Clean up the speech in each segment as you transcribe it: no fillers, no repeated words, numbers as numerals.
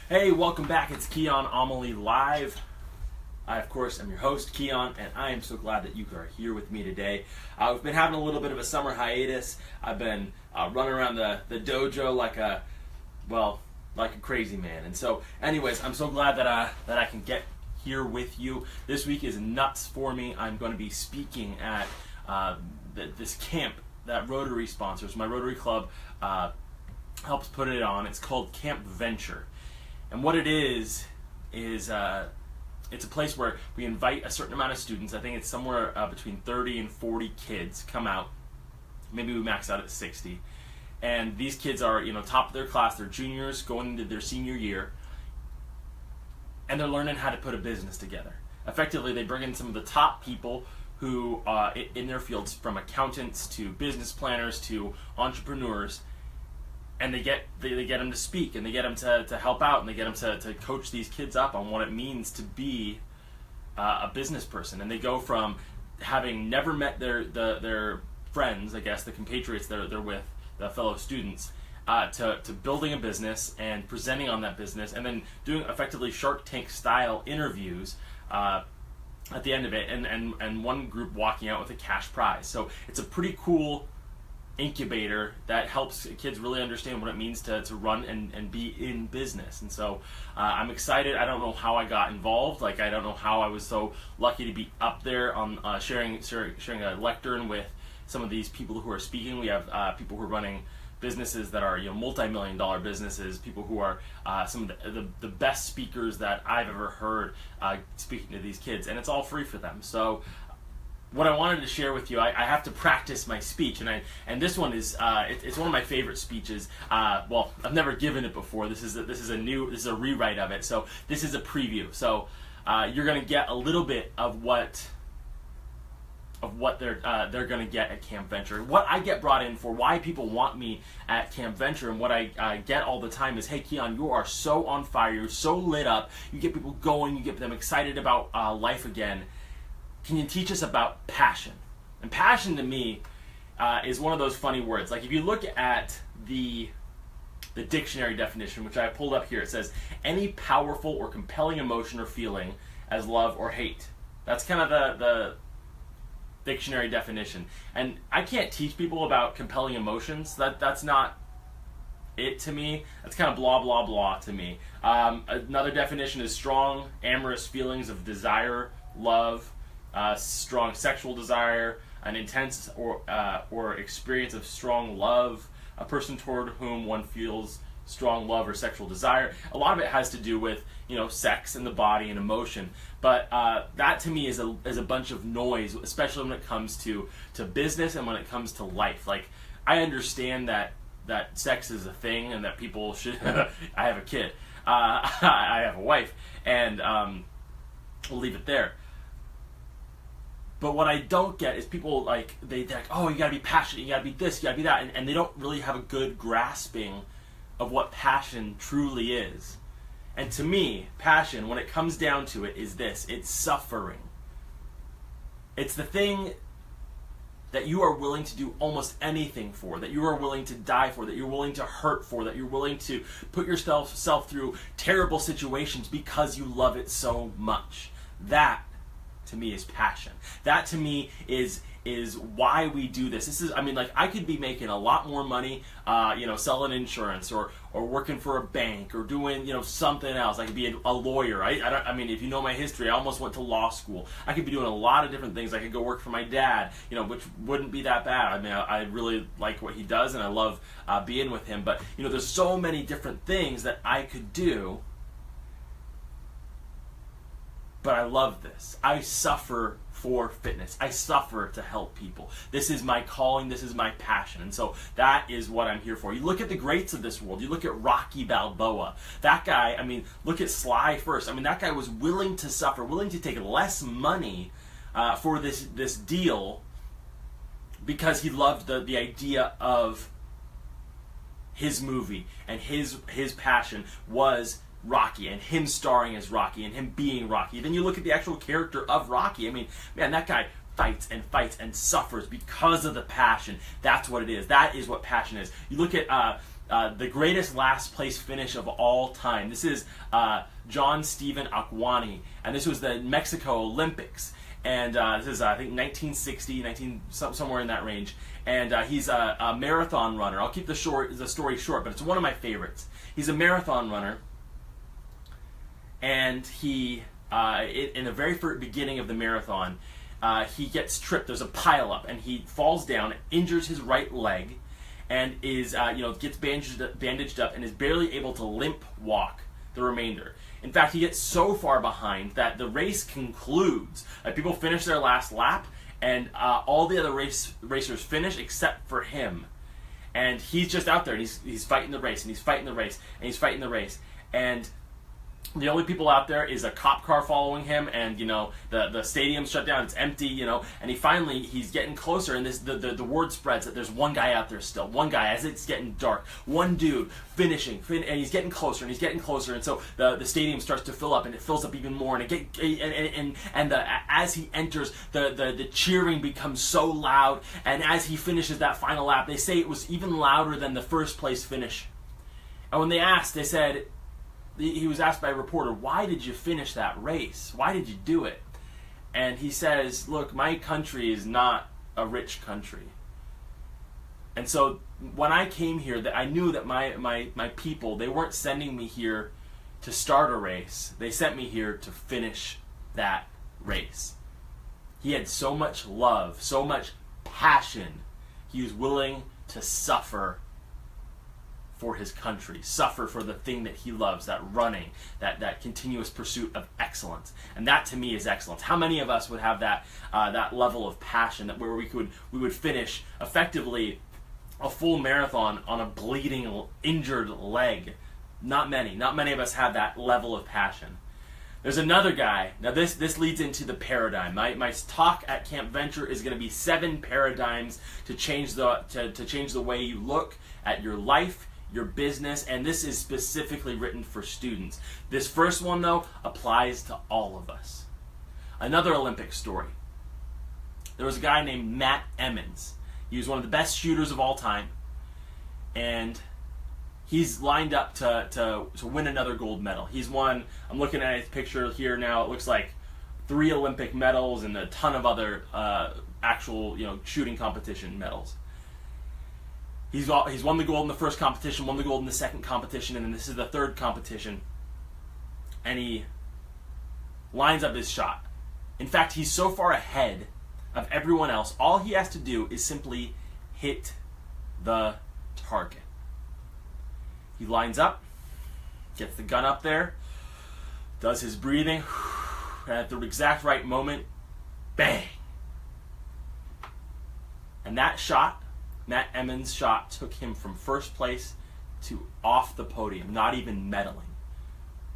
Hey, welcome back. It's Kian, Ameli Live. I, of course, am your host, Kian, and I am so glad that you are here with me today. We've been having a little bit of a summer hiatus. I've been running around the dojo like a crazy man. And so, anyways, I'm so glad that I can get here with you. This week is nuts for me. I'm going to be speaking at this camp that Rotary sponsors. My Rotary Club helps put it on. It's called Camp Venture. And what it is it's a place where we invite a certain amount of students. I think it's somewhere between 30 and 40 kids come out. Maybe we max out at 60. And these kids are, top of their class. They're juniors going into their senior year. And they're learning how to put a business together. Effectively, they bring in some of the top people who, in their fields, from accountants to business planners to entrepreneurs, and they get them to speak, and they get them to help out, and they get them to coach these kids up on what it means to be a business person. And they go from having never met their friends, I guess, the compatriots they're with, the fellow students, to building a business and presenting on that business, and then doing effectively Shark Tank style interviews at the end of it, and one group walking out with a cash prize. So it's a pretty cool incubator that helps kids really understand what it means to run and be in business. And so I'm excited. I don't know how I got involved. I don't know how I was so lucky to be up there on sharing a lectern with some of these people who are speaking. We have people who are running businesses that are multi-million-dollar businesses, people who are some of the best speakers that I've ever heard speaking to these kids, and it's all free for them. So what I wanted to share with you, I have to practice my speech, and this one is it's one of my favorite speeches. Well, I've never given it before. This is a rewrite of it. So this is a preview. So you're going to get a little bit of what they're going to get at Camp Venture. What I get brought in for, why people want me at Camp Venture, and what I get all the time is, hey Kian, you are so on fire, you're so lit up, you get people going, you get them excited about life again. Can you teach us about passion? And passion to me is one of those funny words. Like if you look at the dictionary definition, which I pulled up here, it says any powerful or compelling emotion or feeling as love or hate. That's kind of the dictionary definition. And I can't teach people about compelling emotions. That's not it to me. That's kind of blah blah blah to me. Another definition is strong amorous feelings of desire, love, strong sexual desire, an intense or experience of strong love, a person toward whom one feels strong love or sexual desire. A lot of it has to do with sex and the body and emotion, but that to me is a bunch of noise, especially when it comes to business and when it comes to life. Like I understand that sex is a thing and that people should I have a kid, I have a wife, and we'll leave it there. But what I don't get is people they're like, oh, you gotta be passionate, you gotta be this, you gotta be that, and they don't really have a good grasping of what passion truly is. And to me, passion, when it comes down to it, is this: it's suffering. It's the thing that you are willing to do almost anything for, that you are willing to die for, that you're willing to hurt for, that you're willing to put yourself through terrible situations because you love it so much. That to me is passion. That to me is why we do this. This is, I could be making a lot more money, selling insurance or working for a bank or doing, something else. I could be a lawyer. If you know my history, I almost went to law school. I could be doing a lot of different things. I could go work for my dad, which wouldn't be that bad. I really like what he does and I love being with him. But, there's so many different things that I could do. But I love this. I suffer for fitness. I suffer to help people. This is my calling. This is my passion. And so that is what I'm here for. You look at the greats of this world. You look at Rocky Balboa. That guy, look at Sly first. That guy was willing to suffer, willing to take less money for this deal because he loved the idea of his movie, and his passion was Rocky and him starring as Rocky and him being Rocky. Then you look at the actual character of Rocky. That guy fights and suffers because of the passion. That's what it is. That is what passion is. You look at the greatest last place finish of all time. This is John Stephen Akwani, and this was the Mexico Olympics. And this is, I think, 1960, somewhere in that range. And he's a marathon runner. I'll keep the story short, but it's one of my favorites. He's a marathon runner, and he, in the very first beginning of the marathon, he gets tripped. There's a pileup, and he falls down, injures his right leg, and is, gets bandaged up, and is barely able to limp walk the remainder. In fact, he gets so far behind that the race concludes. People finish their last lap, and all the other racers finish except for him. And he's just out there, and he's fighting the race, and he's fighting the race, and he's fighting the race. And the only people out there is a cop car following him, and the stadium's shut down, it's empty, and he's getting closer, and the word spreads that there's one guy out there still, one guy, as it's getting dark, one dude finishing, and he's getting closer, and so the stadium starts to fill up, and it fills up even more, and as he enters, the cheering becomes so loud, and as he finishes that final lap, they say it was even louder than the first place finish. And when they asked, they said, he was asked by a reporter, why did you finish that race? Why did you do it? And he says, look, my country is not a rich country. And so when I came here, that I knew that my people, they weren't sending me here to start a race. They sent me here to finish that race. He had so much love, so much passion. He was willing to suffer for his country, suffer for the thing that he loves, that running, that continuous pursuit of excellence. And that to me is excellence. How many of us would have that level of passion, that where we would finish effectively a full marathon on a bleeding, injured leg? Not many. Not many of us have that level of passion. There's another guy. Now this leads into the paradigm. My talk at Camp Venture is going to be 7 paradigms to change the way you look at your life, your business, and this is specifically written for students. This first one, though, applies to all of us. Another Olympic story. There was a guy named Matt Emmons. He was one of the best shooters of all time, and he's lined up to win another gold medal. He's won, I'm looking at his picture here now, it looks like 3 Olympic medals and a ton of other actual shooting competition medals. He's won the gold in the first competition, won the gold in the second competition, and then this is the third competition. And he lines up his shot. In fact, he's so far ahead of everyone else, all he has to do is simply hit the target. He lines up, gets the gun up there, does his breathing, and at the exact right moment, bang! And that shot, Matt Emmons' shot, took him from first place to off the podium, not even medaling.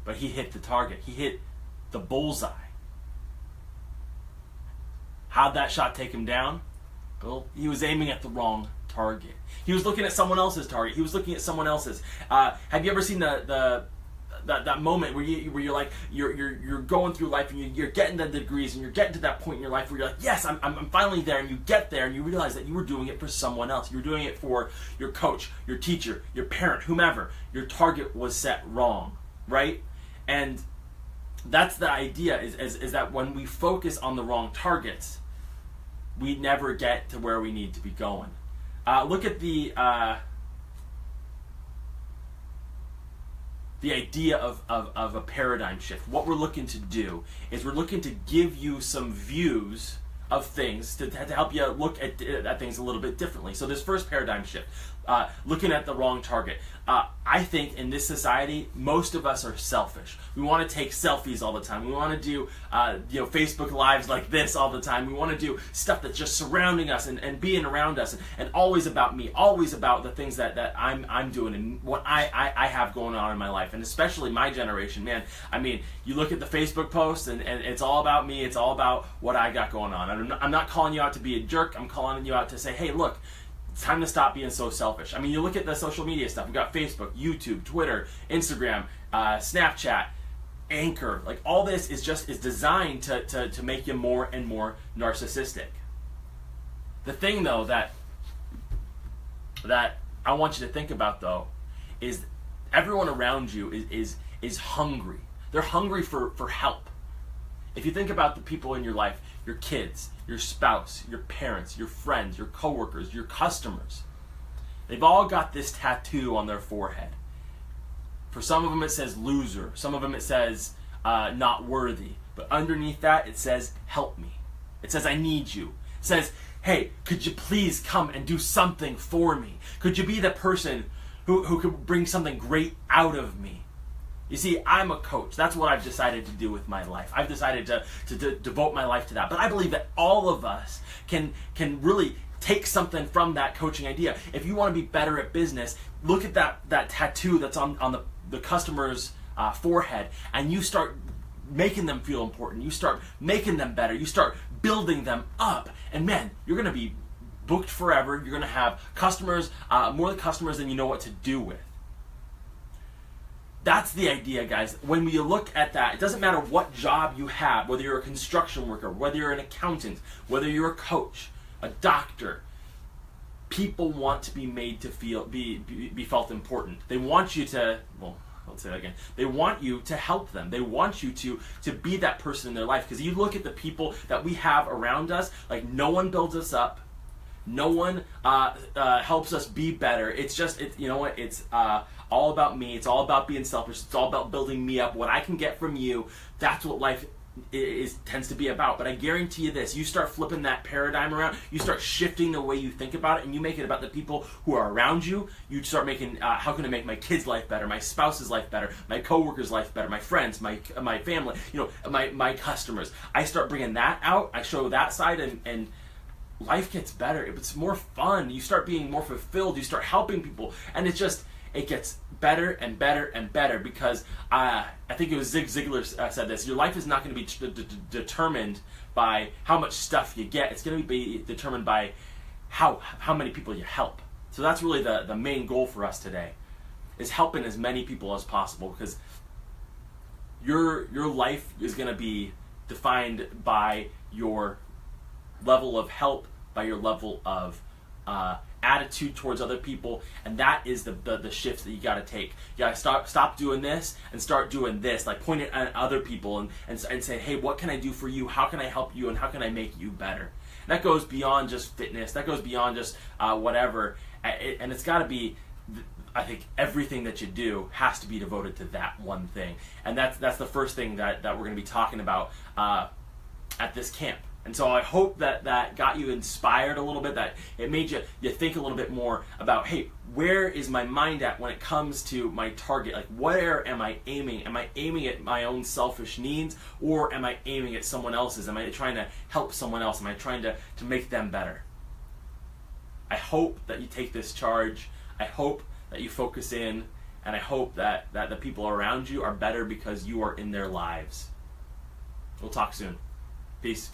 But he hit the target. He hit the bullseye. How'd that shot take him down? Well, he was aiming at the wrong target. He was looking at someone else's target. He was looking at someone else's. Have you ever seen that moment where you're like you're going through life and you're getting the degrees and you're getting to that point in your life where you're like, yes, I'm finally there, and you get there and you realize that you were doing it for someone else. You were doing it for your coach, your teacher, your parent, whomever. Your target was set wrong, right? And that's the idea, is that when we focus on the wrong targets, we never get to where we need to be going. Look at the idea of a paradigm shift. What we're looking to do is we're looking to give you some views of things to help you look at things a little bit differently. So this first paradigm shift, looking at the wrong target. I think in this society, most of us are selfish. We want to take selfies all the time. We want to do Facebook Lives like this all the time. We want to do stuff that's just surrounding us and being around us, and always about me, always about the things that I'm doing and what I have going on in my life, and especially my generation, man. I mean, you look at the Facebook posts and it's all about me. It's all about what I got going on. I'm not calling you out to be a jerk. I'm calling you out to say, hey, look, it's time to stop being so selfish. I mean, you look at the social media stuff. We've got Facebook, YouTube, Twitter, Instagram, Snapchat, Anchor. Like, all this is designed to make you more and more narcissistic. The thing, though, that I want you to think about, though, is everyone around you is hungry. They're hungry for help. If you think about the people in your life, your kids, your spouse, your parents, your friends, your coworkers, your customers, they've all got this tattoo on their forehead. For some of them it says loser. Some of them it says not worthy. But underneath that it says help me. It says I need you. It says, hey, could you please come and do something for me? Could you be the person who could bring something great out of me? You see, I'm a coach. That's what I've decided to do with my life. I've decided to devote my life to that. But I believe that all of us can really take something from that coaching idea. If you want to be better at business, look at that tattoo that's on the customer's forehead, and you start making them feel important. You start making them better. You start building them up. And man, you're going to be booked forever. You're going to have customers, more customers than you know what to do with. That's the idea, guys. When you look at that, it doesn't matter what job you have, whether you're a construction worker, whether you're an accountant, whether you're a coach, a doctor. People want to be made to be felt important. They want you to, well, let's say that again. They want you to help them. They want you to be that person in their life. Because you look at the people that we have around us, like no one builds us up. No one helps us be better. It's just, you know what? It's all about me. It's all about being selfish. It's all about building me up. What I can get from you, that's what life tends to be about. But I guarantee you this, you start flipping that paradigm around, you start shifting the way you think about it, and you make it about the people who are around you. You start making, how can I make my kids' life better, my spouse's life better, my coworkers' life better, my friends, my family, my customers. I start bringing that out, I show that side, and life gets better. It's more fun. You start being more fulfilled. You start helping people, and it gets better and better and better, because I think it was Zig Ziglar said this. Your life is not going to be determined by how much stuff you get. It's going to be determined by how many people you help. So that's really the main goal for us today, is helping as many people as possible, because your life is going to be defined by your level of help, by your level of attitude towards other people, and that is the shift that you got to take. You got to stop doing this and start doing this, like point it at other people and say, hey, what can I do for you? How can I help you? And how can I make you better? And that goes beyond just fitness. That goes beyond just whatever. And it's got to be, I think everything that you do has to be devoted to that one thing. And that's the first thing that we're going to be talking about at this camp. And so I hope that got you inspired a little bit, that it made you think a little bit more about, hey, where is my mind at when it comes to my target? Like, where am I aiming? Am I aiming at my own selfish needs, or am I aiming at someone else's? Am I trying to help someone else? Am I trying to make them better? I hope that you take this charge. I hope that you focus in, and I hope that the people around you are better because you are in their lives. We'll talk soon. Peace.